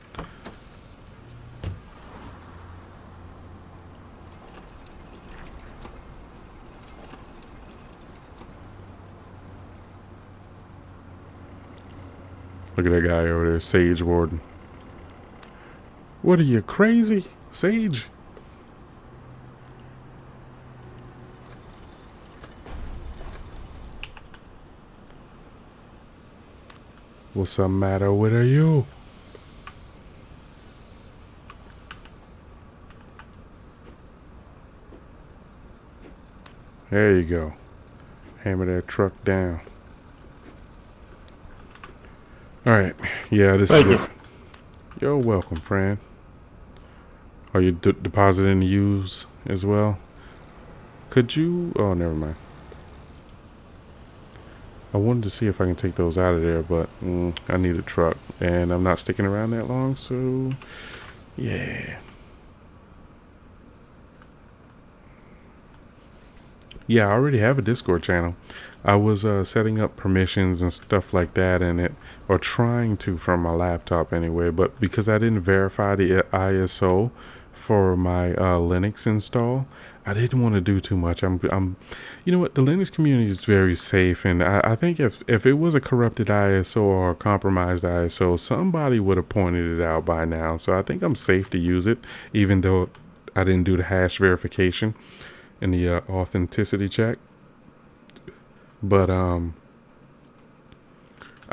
S1: Look at that guy over there, Sage Warden. What are you, crazy? Sage? What's the matter with you? There you go. Hammer that truck down. Alright. Yeah, this is it. You're welcome, friend. Are you depositing the U's as well? Could you... Oh, never mind. I wanted to see if I can take those out of there, but I need a truck. And I'm not sticking around that long, so... Yeah. Yeah, I already have a Discord channel. I was setting up permissions and stuff like that in it, or trying to from my laptop anyway, but because I didn't verify the ISO for my Linux install, I didn't want to do too much. You know what? The Linux community is very safe, and I think if it was a corrupted ISO or a compromised ISO, somebody would have pointed it out by now. So I think I'm safe to use it, even though I didn't do the hash verification in the authenticity check. But I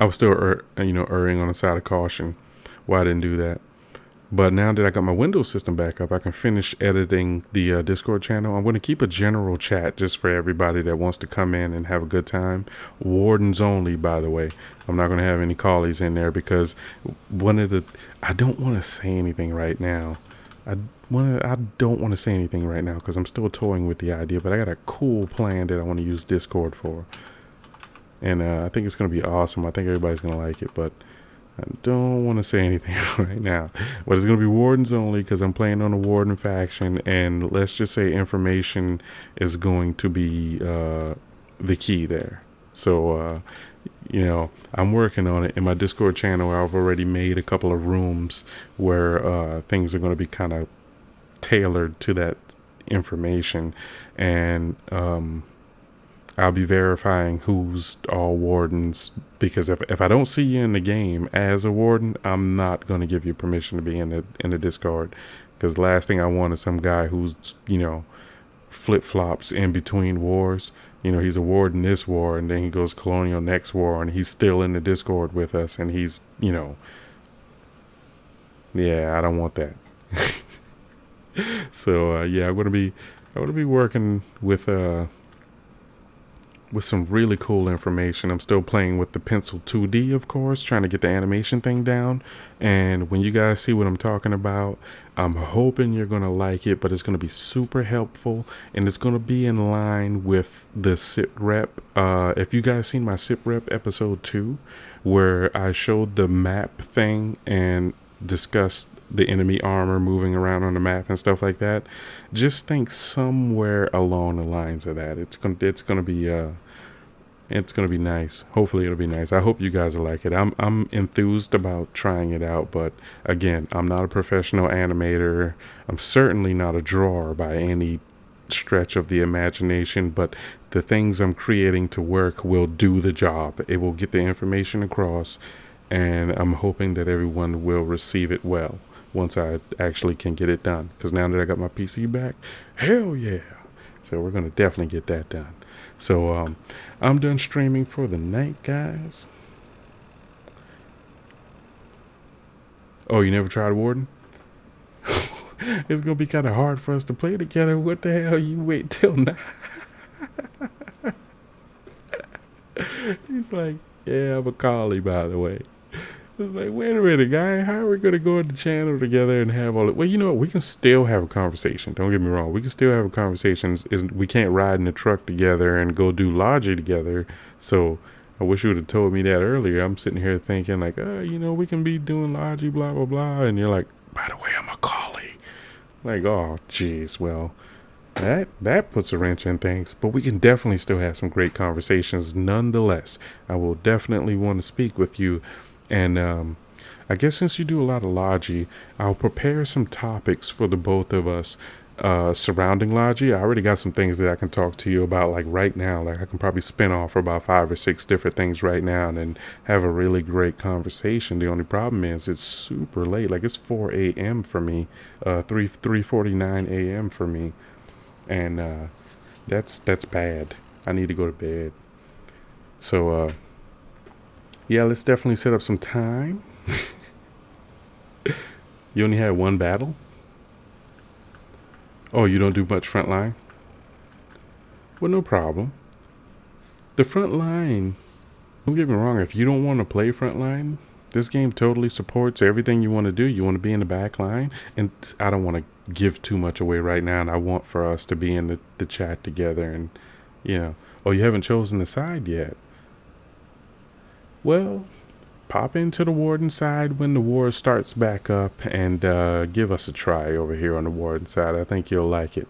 S1: was still erring on the side of caution why I didn't do that. But now that I got my Windows system back up, I can finish editing the Discord channel. I'm going to keep a general chat just for everybody that wants to come in and have a good time. Wardens only, by the way. I'm not going to have any callies in there because I don't want to say anything right now. I don't want to say anything right now because I'm still toying with the idea, but I got a cool plan that I want to use Discord for. And I think it's going to be awesome. I think everybody's going to like it, but I don't want to say anything right now. But it's going to be Wardens only because I'm playing on a Warden faction, and let's just say information is going to be the key there. So, I'm working on it. In my Discord channel, I've already made a couple of rooms where things are going to be kind of tailored to that information, and I'll be verifying who's all wardens, because if I don't see you in the game as a warden, I'm not going to give you permission to be in the Discord, because the last thing I want is some guy who's flip-flops in between wars. He's a warden this war, and then he goes colonial next war, and he's still in the Discord with us, and he's yeah, I don't want that. So I'm gonna be working with some really cool information. I'm still playing with the Pencil 2D, of course, trying to get the animation thing down. And when you guys see what I'm talking about, I'm hoping you're going to like it, but it's going to be super helpful, and it's going to be in line with the SITREP. If you guys seen my SITREP episode 2, where I showed the map thing and discussed the enemy armor moving around on the map and stuff like that, just think somewhere along the lines of that. It's gonna be nice. Hopefully it'll be nice. I hope you guys will like it. I'm enthused about trying it out, but again, I'm not a professional animator. I'm certainly not a drawer by any stretch of the imagination, but the things I'm creating to work will do the job. It will get the information across, and I'm hoping that everyone will receive it well once I actually can get it done. Because now that I got my PC back, hell yeah. So we're going to definitely get that done. So I'm done streaming for the night, guys. Oh, you never tried Warden? It's going to be kind of hard for us to play together. What the hell? You wait till now. He's like, yeah, I'm a collie, by the way. It's like, wait a minute, guy. How are we going to go in the channel together and have all it? Well, you know what? We can still have a conversation. Don't get me wrong. We can still have a conversation. We can't ride in the truck together and go do Logi together. So I wish you would have told me that earlier. I'm sitting here thinking like, we can be doing Logi, blah, blah, blah. And you're like, by the way, I'm a collie. Like, oh, jeez. Well, That puts a wrench in things, but we can definitely still have some great conversations nonetheless. I will definitely want to speak with you, and I guess since you do a lot of Logi, I'll prepare some topics for the both of us surrounding Logi. I already got some things that I can talk to you about, like right now. Like I can probably spin off for about 5 or 6 different things right now, and then have a really great conversation. The only problem is it's super late. Like it's 4 a.m. for me, 3:49 a.m. for me, and that's bad. I need to go to bed. So yeah, let's definitely set up some time. You only had one battle? Oh, you don't do much front line? Well, no problem. The front line, don't get me wrong, if you don't want to play front line, this game totally supports everything you want to do. You want to be in the back line, and I don't want to give too much away right now, and I want for us to be in the chat together, and, you know. Oh, you haven't chosen the side yet? Well, pop into the Warden side when the war starts back up, and give us a try over here on the Warden side. I think you'll like it.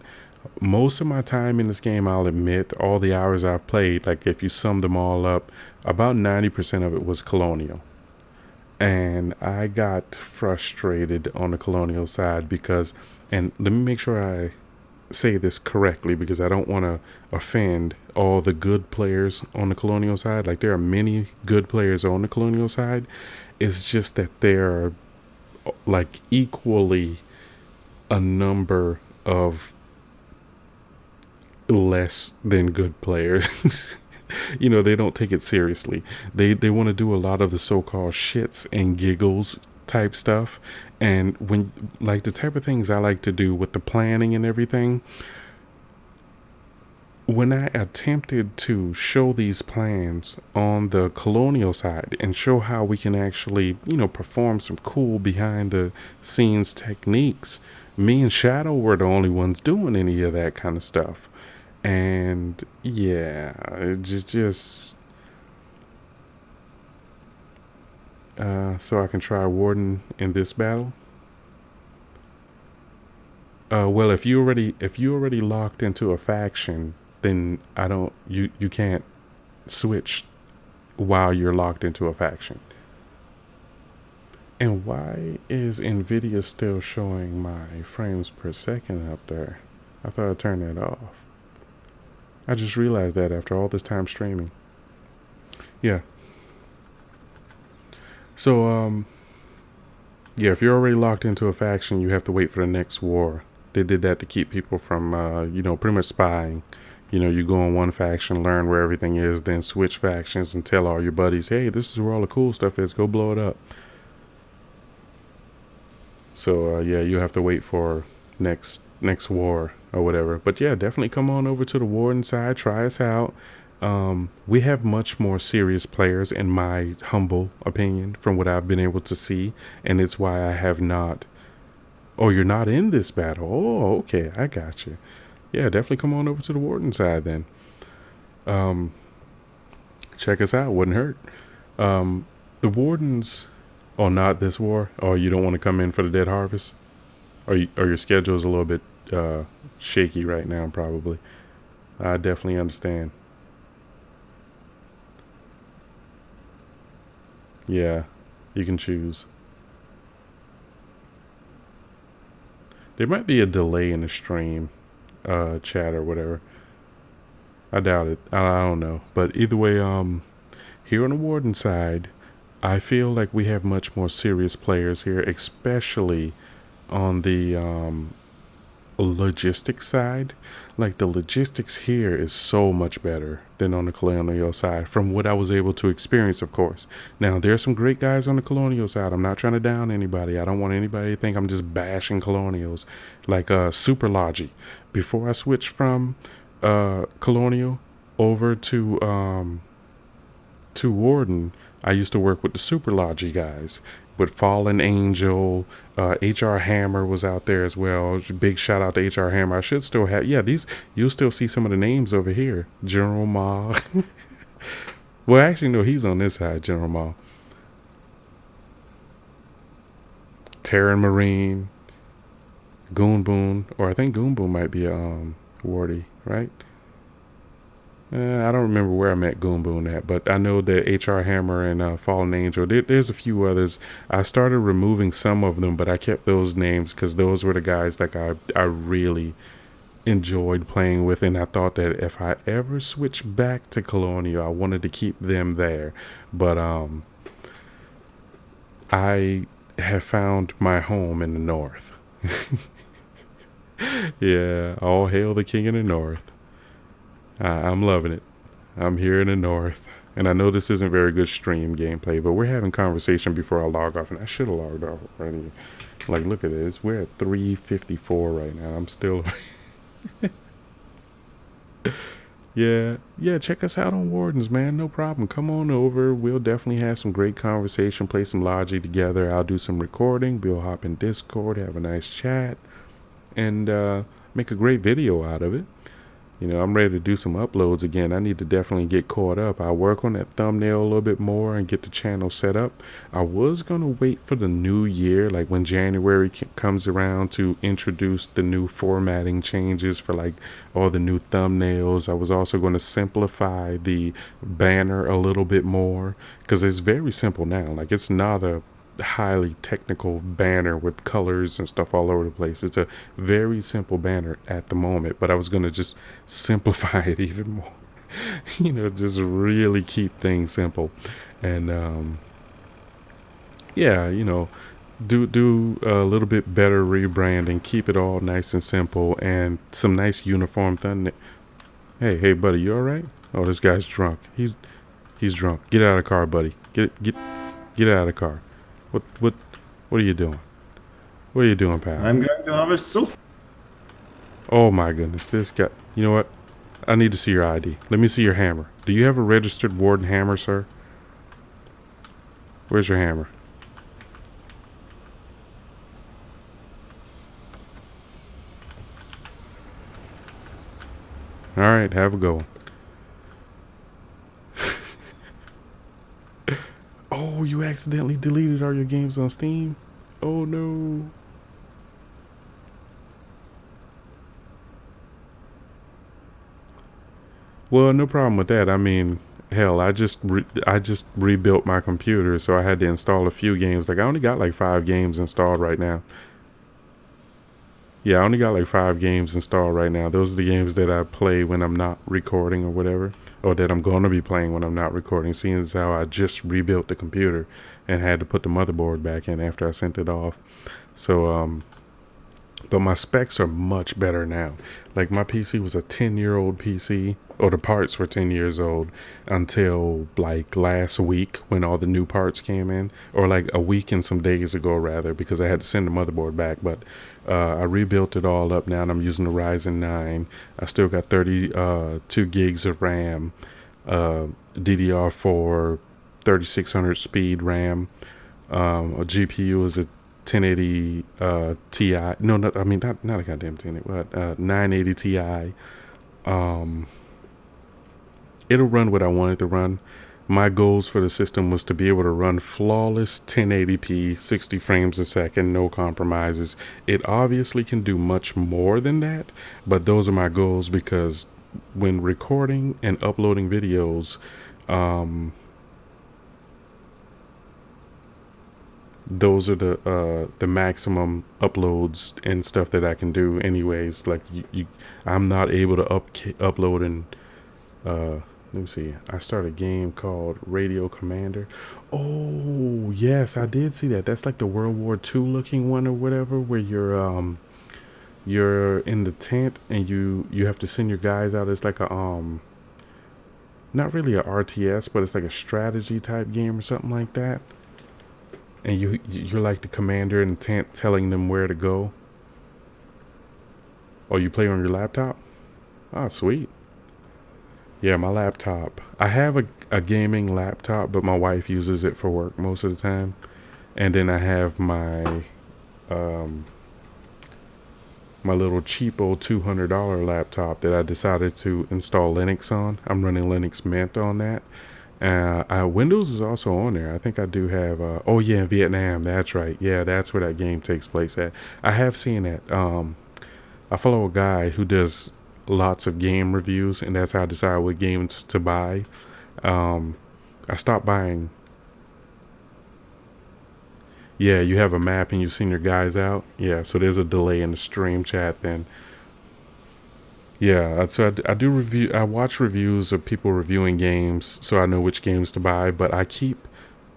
S1: Most of my time in this game, I'll admit, all the hours I've played, like if you sum them all up, about 90% of it was Colonial. And I got frustrated on the Colonial side because, and let me make sure I say this correctly because I don't want to offend all the good players on the Colonial side. Like there are many good players on the Colonial side. It's just that there are like equally a number of less than good players. You know, they don't take it seriously. They want to do a lot of the so-called shits and giggles type stuff. And when, like, the type of things I like to do with the planning and everything, when I attempted to show these plans on the Colonial side and show how we can actually, you know, perform some cool behind the scenes techniques, me and Shadow were the only ones doing any of that kind of stuff. And yeah, it just so I can try Warden in this battle. Well, if you already locked into a faction, then I don't you can't switch while you're locked into a faction. And why is Nvidia still showing my frames per second up there? I thought I turned that off. I just realized that after all this time streaming. Yeah. So yeah, if you're already locked into a faction, you have to wait for the next war. They did that to keep people from you know, pretty much spying. You know, you go on one faction, learn where everything is, then switch factions and tell all your buddies, hey, this is where all the cool stuff is. Go blow it up. So yeah, you have to wait for next war or whatever. But yeah, definitely come on over to the Warden side. Try us out. We have much more serious players, in my humble opinion, from what I've been able to see, and it's why I have not. Oh, you're not in this battle. Oh, okay, I got you. Yeah, definitely come on over to the Warden side then. Check us out. Wouldn't hurt. The Wardens. Oh, not this war. Oh, you don't want to come in for the Dead Harvest, or your schedule is a little bit shaky right now. Probably. I definitely understand. Yeah, you can choose. There might be a delay in the stream, chat or whatever. I doubt it. I don't know. But either way, here on the Warden side, I feel like we have much more serious players here, especially on the logistics side. Like the logistics here is so much better than on the Colonial side, from what I was able to experience, of course. Now there's some great guys on the Colonial side. I'm not trying to down anybody. I don't want anybody to think I'm just bashing Colonials. Like Super Logi. Before I switched from Colonial over to Warden, I used to work with the Super Logi guys, with Fallen Angel. HR Hammer was out there as well. Big shout out to HR Hammer. I should still have, yeah, these, you'll still see some of the names over here. General Ma. Well, actually, no, he's on this side, General Ma. Terran Marine. Goon Boon, or I think Goon Boon might be a Wardy, right? I don't remember where I met Goonboon at, but I know that HR Hammer and Fallen Angel. There's a few others. I started removing some of them, but I kept those names because those were the guys like I really enjoyed playing with, and I thought that if I ever switched back to Colonial, I wanted to keep them there. But I have found my home in the North. Yeah, all hail the King in the North. I'm loving it. I'm here in the North. And I know this isn't very good stream gameplay, but we're having conversation before I log off, and I should have logged off already. Like, look at this. We're at 3:54 right now. I'm still... Yeah, check us out on Wardens, man. No problem. Come on over. We'll definitely have some great conversation, play some Logic together. I'll do some recording. We'll hop in Discord, have a nice chat, and make a great video out of it. You know, I'm ready to do some uploads again. I need to definitely get caught up. I'll work on that thumbnail a little bit more and get the channel set up. I was going to wait for the new year, like when January comes around, to introduce the new formatting changes for like all the new thumbnails. I was also going to simplify the banner a little bit more because it's very simple now. Like, it's not a highly technical banner with colors and stuff all over the place. It's a very simple banner at the moment, but I was going to just simplify it even more. You know, just really keep things simple. And yeah, you know, do a little bit better rebranding, keep it all nice and simple, and some nice uniform thing. Hey buddy, you all right? Oh, this guy's drunk. He's drunk. Get out of the car, buddy. Get out of the car. What are you doing? What are you doing, pal?
S3: I'm going to harvest sulfur.
S1: Oh my goodness, this guy. You know what? I need to see your ID. Let me see your hammer. Do you have a registered Warden hammer, sir? Where's your hammer? Alright, have a go one. Oh, you accidentally deleted all your games on Steam? Oh no. Well, no problem with that. I mean, hell, I just rebuilt my computer, so I had to install a few games. Like, I only got like 5 games installed right now. Yeah, I only got like 5 games installed right now. Those are the games that I play when I'm not recording or whatever, or that I'm going to be playing when I'm not recording, seeing as how I just rebuilt the computer and had to put the motherboard back in after I sent it off. So, but my specs are much better now. Like, my PC was a 10-year-old PC, or the parts were 10 years old until like last week when all the new parts came in, or like a week and some days ago rather, because I had to send the motherboard back. But I rebuilt it all up now, and I'm using the Ryzen 9. I still got 32 gigs of RAM, DDR4, 3600 speed RAM. A GPU is a 1080 Ti. No, not I mean not a goddamn 1080, but 980 Ti. It'll run what I want it to run. My goals for the system was to be able to run flawless 1080p, 60 frames a second, no compromises. It obviously can do much more than that, but those are my goals because when recording and uploading videos, those are the maximum uploads and stuff that I can do anyways. Like, I'm not able to upload and let me see. I started a game called Radio Commander. Oh, yes, I did see that. That's like the World War II looking one or whatever, where you're in the tent and you have to send your guys out. It's like a not really a RTS, but it's like a strategy type game or something like that. And you're like the commander in the tent telling them where to go. Oh, you play on your laptop? Oh, sweet. Yeah, my laptop. I have a gaming laptop, but my wife uses it for work most of the time. And then I have my my little cheapo $200 laptop that I decided to install Linux on. I'm running Linux Mint on that. Windows is also on there. I think I do have. Oh yeah, Vietnam. That's right. Yeah, that's where that game takes place at. I have seen that. I follow a guy who does lots of game reviews, and that's how I decide what games to buy. I stopped buying. Yeah, you have a map and you've seen your guys out. Yeah, so there's a delay in the stream chat then. Yeah, so I do review. I watch reviews of people reviewing games, so I know which games to buy. But I keep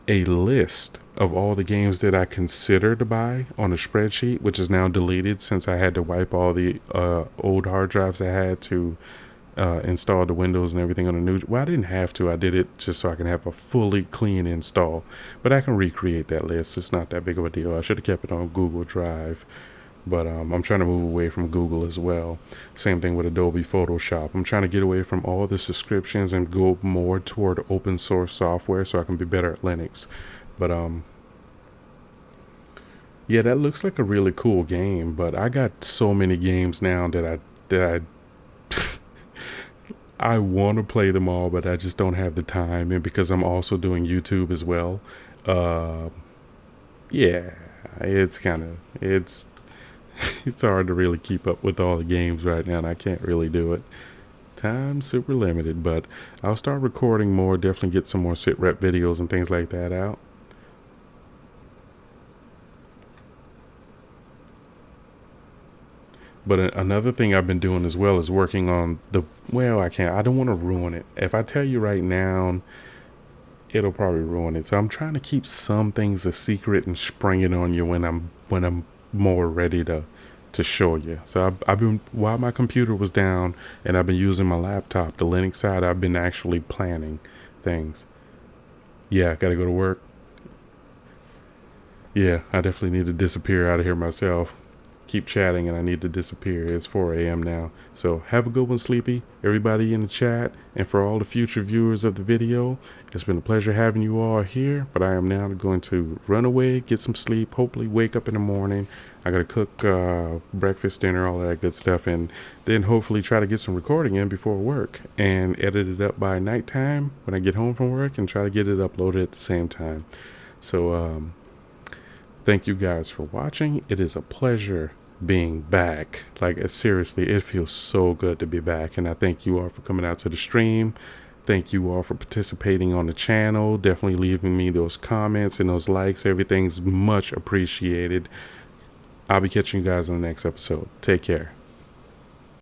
S1: a list of all the games that I consider to buy on a spreadsheet, which is now deleted since I had to wipe all the old hard drives I had to install the Windows and everything on a new. Well, I didn't have to. I did it just so I can have a fully clean install. But I can recreate that list. It's not that big of a deal. I should have kept it on Google Drive. But I'm trying to move away from Google as well. Same thing with Adobe Photoshop. I'm trying to get away from all the subscriptions and go more toward open source software so I can be better at Linux. But yeah, that looks like a really cool game. But I got so many games now that I want to play them all, but I just don't have the time. And because I'm also doing YouTube as well, uh, yeah, it's it's hard to really keep up with all the games right now, and I can't really do it. Time's super limited, but I'll start recording more, definitely get some more sit rep videos and things like that out. But another thing I've been doing as well is working on I don't want to ruin it. If I tell you right now, it'll probably ruin it. So I'm trying to keep some things a secret and spring it on you when I'm more ready to show you. So I've been, while my computer was down and I've been using my laptop, the Linux side, I've been actually planning things. Yeah, gotta go to work. Yeah, I definitely need to disappear out of here myself. Keep chatting and I need to disappear. It's 4 a.m. now. So have a good one, Sleepy. Everybody in the chat, and for all the future viewers of the video, it's been a pleasure having you all here. But I am now going to run away, get some sleep, hopefully wake up in the morning. I gotta cook breakfast, dinner, all that good stuff, and then hopefully try to get some recording in before work and edit it up by nighttime when I get home from work and try to get it uploaded at the same time. So thank you guys for watching. It is a pleasure being back. Like, seriously, it feels so good to be back, and I thank you all for coming out to the stream. Thank you all for participating on the channel, definitely leaving me those comments and those likes. Everything's much appreciated. I'll be catching you guys on the next episode. Take care.